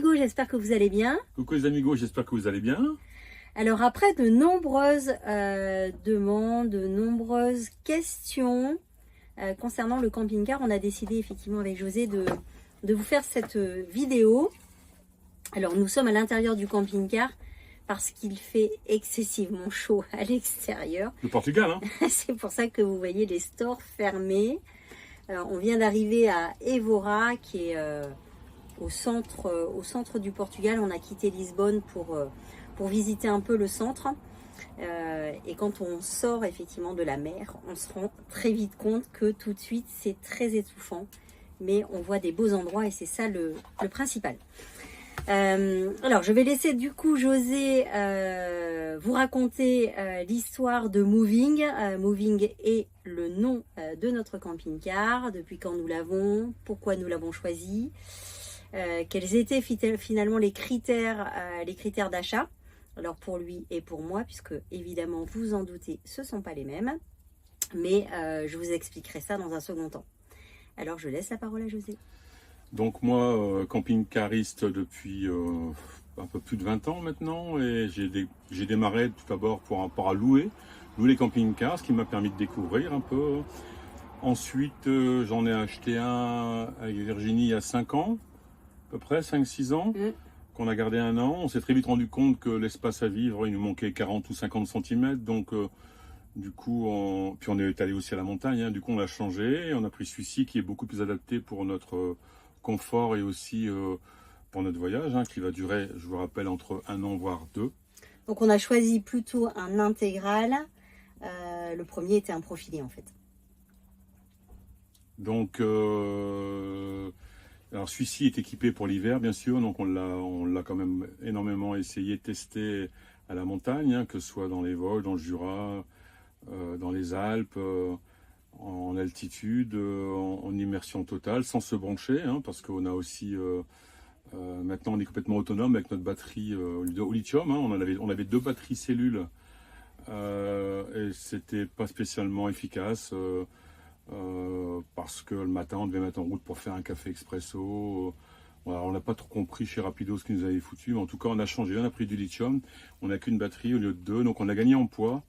amigos, j'espère que vous allez bien. Coucou les amigos, j'espère que vous allez bien. Alors après de nombreuses demandes, de nombreuses questions concernant le camping-car, on a décidé effectivement avec José de vous faire cette vidéo. Alors nous sommes à l'intérieur du camping-car parce qu'il fait excessivement chaud à l'extérieur. Le Portugal, hein. C'est pour ça que vous voyez les stores fermés. On vient d'arriver à Évora qui est au centre du Portugal. On a quitté Lisbonne pour visiter un peu le centre. Et quand on sort effectivement de la mer, on se rend très vite compte que tout de suite c'est très étouffant. Mais on voit des beaux endroits et c'est ça le principal. Alors je vais laisser du coup José vous raconter l'histoire de Moving. Moving est le nom de notre camping-car, depuis quand nous l'avons, pourquoi nous l'avons choisi, quels étaient finalement les critères d'achat, alors pour lui et pour moi, puisque évidemment vous en doutez, ce ne sont pas les mêmes, mais je vous expliquerai ça dans un second temps. Alors je laisse la parole à José. Donc moi, camping-cariste depuis un peu plus de 20 ans maintenant, et j'ai démarré tout d'abord pour louer les camping-cars, ce qui m'a permis de découvrir un peu. Ensuite, j'en ai acheté un avec Virginie il y a 5 ans, à peu près 5-6 ans, qu'on a gardé 1 an. On s'est très vite rendu compte que l'espace à vivre, il nous manquait 40 ou 50 cm, donc du coup, puis on est allé aussi à la montagne, hein. Du coup on l'a changé, et on a pris celui-ci qui est beaucoup plus adapté pour notre confort et aussi pour notre voyage, hein, qui va durer, je vous rappelle, entre 1 an voire 2. Donc on a choisi plutôt un intégral. Le premier était un profilé en fait. Donc alors celui-ci est équipé pour l'hiver bien sûr, donc on l'a quand même énormément essayé, testé à la montagne, hein, que ce soit dans les Vosges, dans le Jura, dans les Alpes, en altitude, en immersion totale, sans se brancher, hein, parce qu'on a aussi maintenant on est complètement autonome avec notre batterie au lithium, hein. On avait 2 batteries cellules et c'était pas spécialement efficace parce que le matin on devait mettre en route pour faire un café expresso. Voilà, on n'a pas trop compris chez Rapido ce qu'ils nous avaient foutu, mais en tout cas on a changé, on a pris du lithium, on n'a qu'une batterie au lieu de 2, donc on a gagné en poids.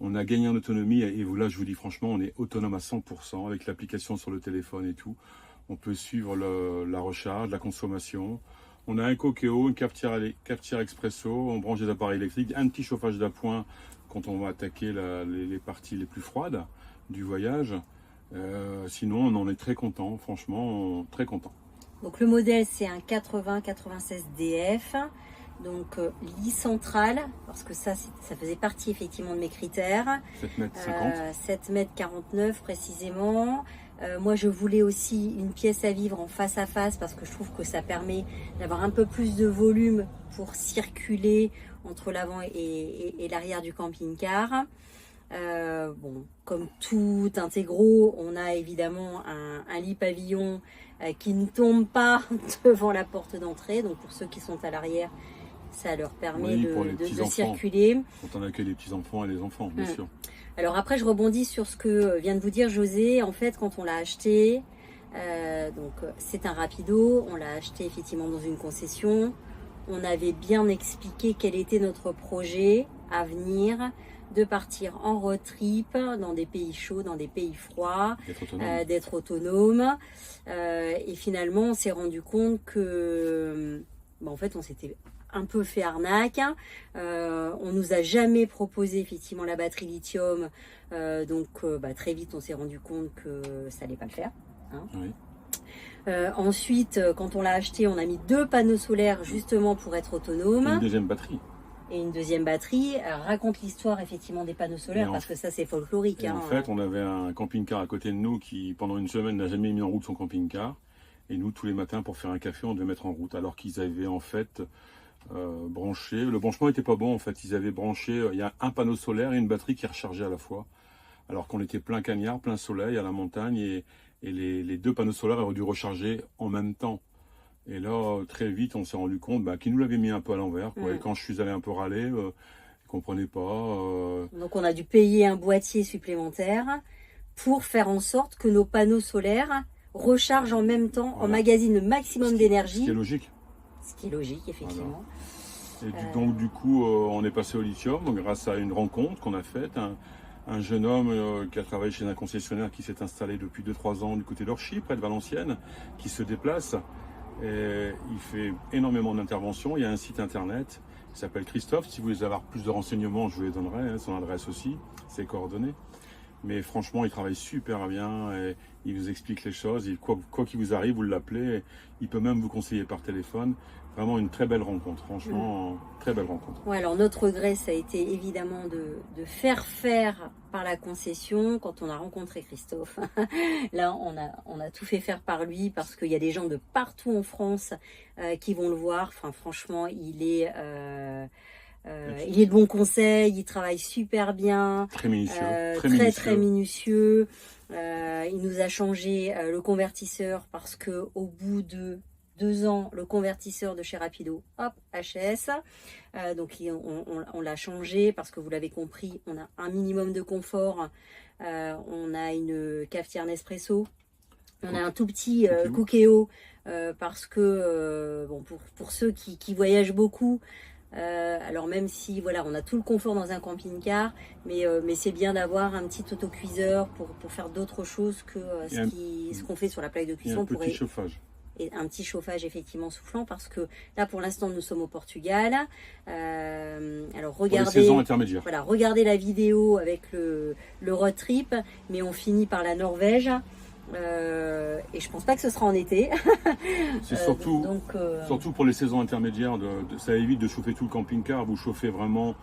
On a gagné en autonomie et là je vous dis franchement on est autonome à 100% avec l'application sur le téléphone et tout. On peut suivre la recharge, la consommation. On a un Cokeo, une cafetière expresso, on branche des appareils électriques, un petit chauffage d'appoint quand on va attaquer les parties les plus froides du voyage. Sinon on en est très content, franchement très content. Donc le modèle c'est un 80-96 DF. Donc lit central, parce que ça faisait partie effectivement de mes critères. 7,50 m. 7,49 m précisément. Moi je voulais aussi une pièce à vivre en face à face parce que je trouve que ça permet d'avoir un peu plus de volume pour circuler entre l'avant et l'arrière du camping-car. Bon, comme tout intégro, on a évidemment un lit pavillon qui ne tombe pas devant la porte d'entrée. Donc pour ceux qui sont à l'arrière, ça leur permet de circuler. Quand on accueille les petits-enfants et les enfants, bien sûr. Alors après, je rebondis sur ce que vient de vous dire José. En fait, quand on l'a acheté, donc c'est un Rapido, on l'a acheté effectivement dans une concession. On avait bien expliqué quel était notre projet à venir, de partir en road trip dans des pays chauds, dans des pays froids, d'être autonome. Et finalement, on s'est rendu compte que, en fait, on s'était un peu fait arnaque. On nous a jamais proposé effectivement la batterie lithium, donc très vite on s'est rendu compte que ça allait pas le faire, hein. Oui. Ensuite, quand on l'a acheté, on a mis 2 panneaux solaires justement pour être autonome. Une deuxième batterie. Et une deuxième batterie. Raconte l'histoire effectivement des panneaux solaires parce que ça c'est folklorique. En fait, on avait un camping-car à côté de nous qui pendant une semaine n'a jamais mis en route son camping-car. Et nous, tous les matins, pour faire un café, on devait mettre en route. Alors qu'ils avaient en fait branché. Le branchement n'était pas bon en fait. Ils avaient branché, il y a un panneau solaire et une batterie qui rechargeait à la fois. Alors qu'on était plein cagnard, plein soleil à la montagne et les 2 panneaux solaires auraient dû recharger en même temps. Et là, très vite, on s'est rendu compte qu'ils nous l'avaient mis un peu à l'envers. Et quand je suis allé un peu râler, ils ne comprenaient pas. Donc on a dû payer un boîtier supplémentaire pour faire en sorte que nos panneaux solaires rechargent en même temps, voilà, emmagasinent le maximum d'énergie. C'est logique. Ce qui est logique, effectivement. Voilà. Et donc du coup, on est passé au lithium grâce à une rencontre qu'on a faite. Un jeune homme qui a travaillé chez un concessionnaire qui s'est installé depuis 2-3 ans du côté d'Orchy, près de Valenciennes, qui se déplace. Et il fait énormément d'interventions. Il y a un site internet qui s'appelle Christophe. Si vous voulez avoir plus de renseignements, je vous les donnerai, hein, son adresse aussi, ses coordonnées. Mais franchement, il travaille super bien et il vous explique les choses. Et quoi qu'il vous arrive, vous l'appelez. Il peut même vous conseiller par téléphone. Vraiment une très belle rencontre, franchement, très belle rencontre. Ouais, alors notre regret, ça a été évidemment de faire par la concession quand on a rencontré Christophe. Là, on a tout fait faire par lui parce qu'il y a des gens de partout en France qui vont le voir. Enfin, franchement, il est de bons conseils, il travaille super bien, très minutieux, très minutieux. Il nous a changé le convertisseur parce que au bout de 2 ans, le convertisseur de chez Rapido, hop, HS. Donc on l'a changé parce que vous l'avez compris, on a un minimum de confort. On a une cafetière Nespresso. On a un tout petit Cookéo parce que bon, pour ceux qui voyagent beaucoup, alors même si voilà, on a tout le confort dans un camping-car, mais c'est bien d'avoir un petit autocuiseur pour faire d'autres choses que ce qu'on fait sur la plaque de cuisson. Et un petit chauffage. Et un petit chauffage effectivement soufflant parce que là pour l'instant nous sommes au Portugal. Alors regardez, voilà, regardez la vidéo avec le road trip, mais on finit par la Norvège. Et je pense pas que ce sera en été. C'est surtout, surtout pour les saisons intermédiaires, ça évite de chauffer tout le camping-car. Vous chauffez vraiment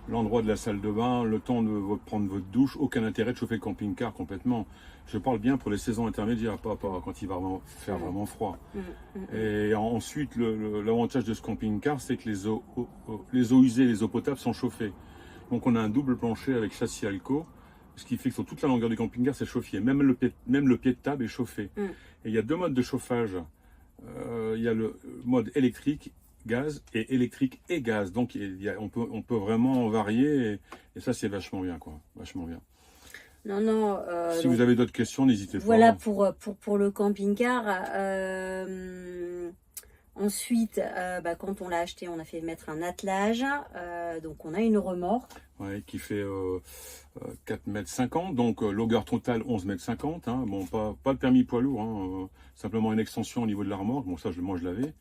l'endroit de la salle de bain, le temps de prendre votre douche. Aucun intérêt de chauffer le camping-car complètement. Je parle bien pour les saisons intermédiaires, pas quand il va faire vraiment froid. Et ensuite, l'avantage de ce camping-car, c'est que les eaux usées et les eaux potables sont chauffées. Donc on a un double plancher avec châssis Alco. Ce qui fait que sur toute la longueur du camping-car, c'est chauffé. Même le pied de table est chauffé. Et il y a 2 modes de chauffage. Il y a le mode électrique, gaz, et électrique et gaz. Donc on peut vraiment varier. Et ça, c'est vachement bien, quoi. Vachement bien. Non. Si vous avez d'autres questions, n'hésitez pas. Voilà pour le camping-car. Ensuite, quand on l'a acheté, on a fait mettre un attelage. Donc on a une remorque. Ouais, qui fait 4,50 m, donc longueur totale 11,50 m. Hein. Bon, pas de permis poids lourd, hein, simplement une extension au niveau de la remorque. Bon, ça, moi, je l'avais.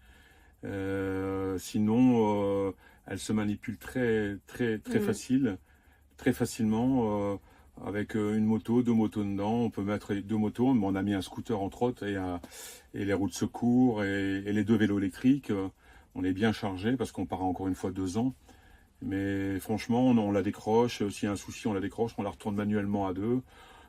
Sinon, elle se manipule très facilement. Avec une moto, 2 motos dedans. On peut mettre 2 motos, mais on a mis un scooter entre autres et les roues de secours et les 2 vélos électriques. On est bien chargé parce qu'on part encore une fois 2 ans. Mais franchement, on la décroche. S'il y a un souci, on la décroche. On la retourne manuellement à 2.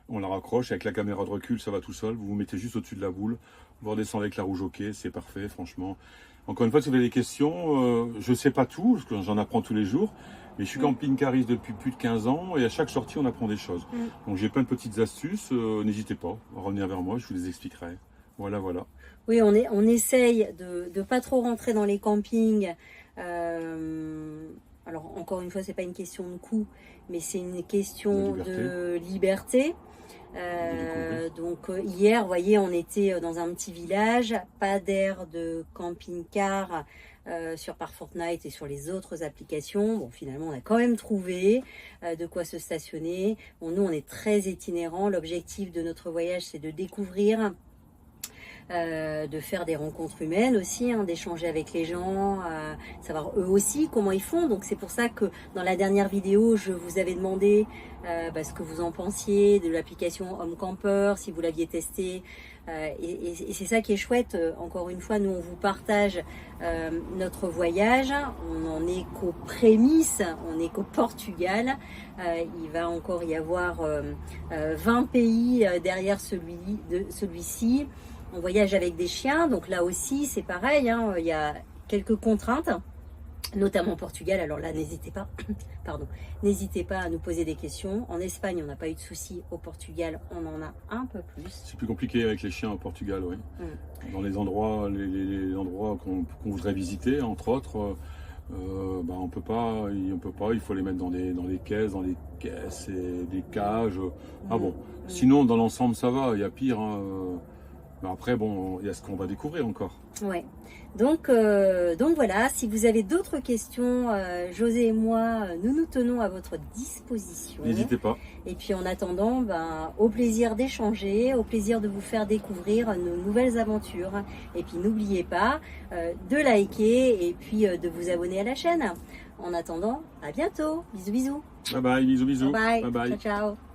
On la raccroche. Avec la caméra de recul, ça va tout seul. Vous vous mettez juste au-dessus de la boule. Vous redescendez avec la roue jockey. C'est parfait, franchement. Encore une fois, si vous avez des questions, je ne sais pas tout, parce que j'en apprends tous les jours. Mais je suis camping-cariste depuis plus de 15 ans et à chaque sortie, on apprend des choses. Donc j'ai plein de petites astuces. N'hésitez pas à revenir vers moi, je vous les expliquerai. Voilà. Oui, on essaye de ne pas trop rentrer dans les campings. Alors encore une fois, c'est pas une question de coût, mais c'est une question de liberté. Donc hier, vous voyez, on était dans un petit village, pas d'aire de camping-car sur par Fortnite et sur les autres applications. Bon, finalement, on a quand même trouvé de quoi se stationner. Bon, nous, on est très itinérants. L'objectif de notre voyage, c'est de découvrir, de faire des rencontres humaines aussi, hein, d'échanger avec les gens, savoir eux aussi comment ils font. Donc c'est pour ça que dans la dernière vidéo, je vous avais demandé ce que vous en pensiez de l'application Home Camper, si vous l'aviez testé. Et c'est ça qui est chouette. Encore une fois, nous on vous partage notre voyage. On n'en est qu'aux prémices, on n'est qu'au Portugal. Il va encore y avoir 20 pays derrière celui-ci. On voyage avec des chiens, donc là aussi c'est pareil, hein, il y a quelques contraintes, notamment au Portugal. Alors là, n'hésitez pas à nous poser des questions. En Espagne, on n'a pas eu de soucis. Au Portugal, on en a un peu plus. C'est plus compliqué avec les chiens au Portugal, oui. Dans les endroits, les endroits qu'on voudrait visiter, entre autres, on peut pas, il faut les mettre dans des caisses, et des cages. Sinon, dans l'ensemble, ça va. Il y a pire. Hein, Mais après, bon, il y a ce qu'on va découvrir encore. Ouais. Donc voilà, si vous avez d'autres questions, José et moi, nous tenons à votre disposition. N'hésitez pas. Et puis en attendant, au plaisir d'échanger, au plaisir de vous faire découvrir nos nouvelles aventures. Et puis n'oubliez pas de liker et puis de vous abonner à la chaîne. En attendant, à bientôt. Bisous bisous. Bye bye, bisous bisous. Bye bye. Bye bye. Ciao ciao.